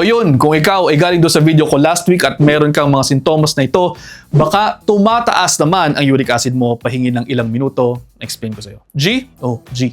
Ngayon, kung ikaw ay galing doon sa video ko last week at meron kang mga sintomas na ito, baka tumataas naman ang uric acid mo, pahingi ng ilang minuto. Explain ko sa'yo. G? Oh, G.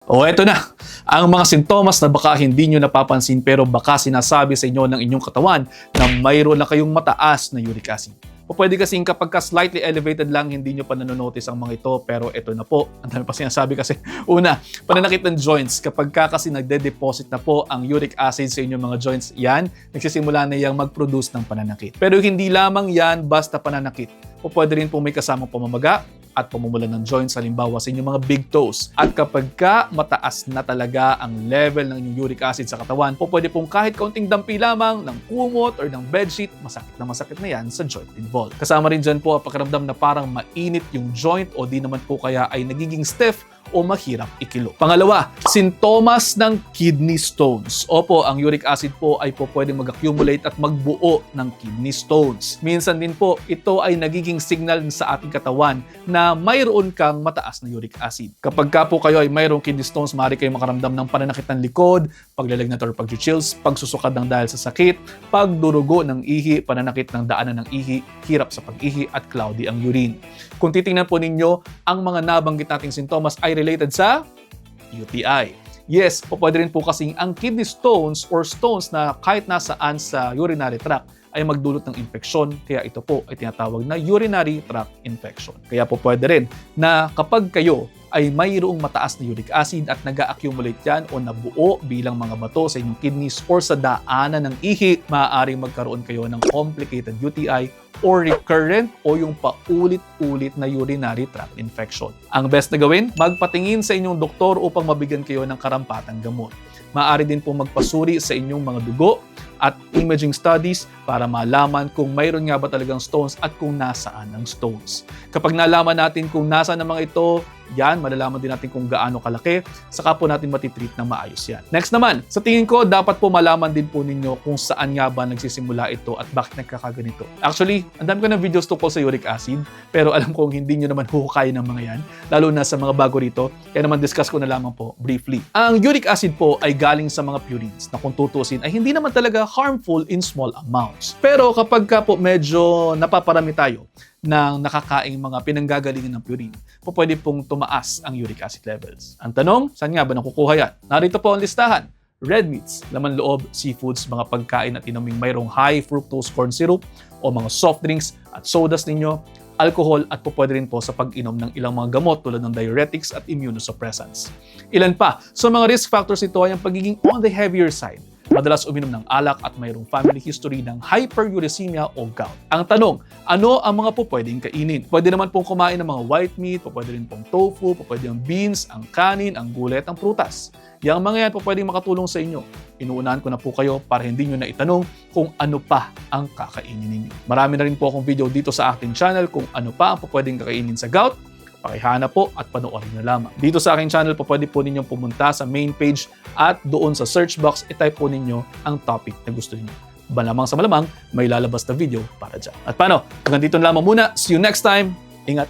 O eto na, ang mga sintomas na baka hindi nyo napapansin pero baka sinasabi sa inyo ng inyong katawan na mayroon na kayong mataas na uric acid. O pwede kasing kapag ka slightly elevated lang, hindi nyo pa nanonotice ang mga ito, pero ito na po. Ang dami pa sinasabi kasi. Una, pananakit ng joints. Kapag ka kasi nagde-deposit na po ang uric acid sa inyong mga joints, yan, nagsisimula na yung mag-produce ng pananakit. Pero hindi lamang yan basta pananakit. O pwede rin po may kasamang pamamaga at pamumula ng joints, halimbawa sa inyong mga big toes. At kapag ka mataas na talaga ang level ng inyong uric acid sa katawan, pwede pong kahit kaunting dampi lamang ng kumot or ng bedsheet, masakit na yan sa joint involved. Kasama rin dyan po ang pakiramdam na parang mainit yung joint o di naman po kaya ay nagiging stiff o mahirap ikilo. Pangalawa, sintomas ng kidney stones. Opo, ang uric acid po ay po pwedeng mag-accumulate at magbuo ng kidney stones. Minsan din po, ito ay nagiging signal sa ating katawan na mayroon kang mataas na uric acid. Kapag ka po kayo ay mayroong kidney stones, maaari kayong makaramdam ng pananakit ng likod, paglalagnat or pag-chills, pagsusukad ng dahil sa sakit, pagdurugo ng ihi, pananakit ng daanan ng ihi, hirap sa pag-ihi at cloudy ang urine. Kung titingnan po ninyo, ang mga nabanggit nating sintomas ay related sa UTI. Yes, pwede rin po kasing ang kidney stones or stones na kahit nasaan sa urinary tract ay magdulot ng infeksyon, kaya ito po ay tinatawag na urinary tract infection. Kaya po pwede rin na kapag kayo ay mayroong mataas na uric acid at nag-accumulate yan o nabuo bilang mga bato sa inyong kidneys or sa daanan ng ihi, maaaring magkaroon kayo ng complicated UTI or recurrent o yung paulit-ulit na urinary tract infection. Ang best na gawin, magpatingin sa inyong doktor upang mabigyan kayo ng karampatang gamot. Maaari din po magpasuri sa inyong mga dugo at imaging studies para malaman kung mayroon nga ba talagang stones at kung nasaan ang stones. Kapag nalaman natin kung nasaan ang mga ito, yan, malalaman din natin kung gaano kalaki, saka po natin matitreat ng maayos yan. Next naman, sa tingin ko, dapat po malaman din po ninyo kung saan nga ba nagsisimula ito at bakit nagkakaganito. Actually, ang dami ko ng videos tungkol sa uric acid, pero alam kong hindi nyo naman huhukayin ng mga yan, lalo na sa mga bago rito, kaya naman discuss ko na lamang po briefly. Ang uric acid po ay galing sa mga purines na kung tutusin ay hindi naman talaga harmful in small amounts. Pero kapag ka po medyo napaparami tayo ng nakakaing mga pinanggagalingan ng purine, pwede pong tumaas ang uric acid levels. Ang tanong, saan nga ba nakukuha yan? Narito po ang listahan. Red meats, laman loob, seafoods, mga pagkain at inuming mayroong high fructose corn syrup o mga soft drinks at sodas ninyo, alcohol at pwede rin po sa pag-inom ng ilang mga gamot tulad ng diuretics at immunosuppressants. Ilan pa, sa mga risk factors ito ay ang pagiging on the heavier side, madalas uminom ng alak at mayroong family history ng hyperuricemia o gout. Ang tanong, ano ang mga pwedeng kainin? Pwede naman pong kumain ng mga white meat, pwede rin pong tofu, pwede ang beans, ang kanin, ang gulay at ang prutas. Yang mga yan pwedeng makatulong sa inyo. Inuunahan ko na po kayo para hindi nyo na itanong kung ano pa ang kakainin ninyo. Marami na rin po akong video dito sa aking channel kung ano pa ang pwedeng kakainin sa gout. Pakihanap po at panoorin na lamang. Dito sa aking channel, pwede po ninyong pumunta sa main page at doon sa search box, itype po ninyo ang topic na gusto niyo. Malamang sa malamang, may lalabas na video para dyan. At paano? Hanggang dito na lamang muna. See you next time. Ingat!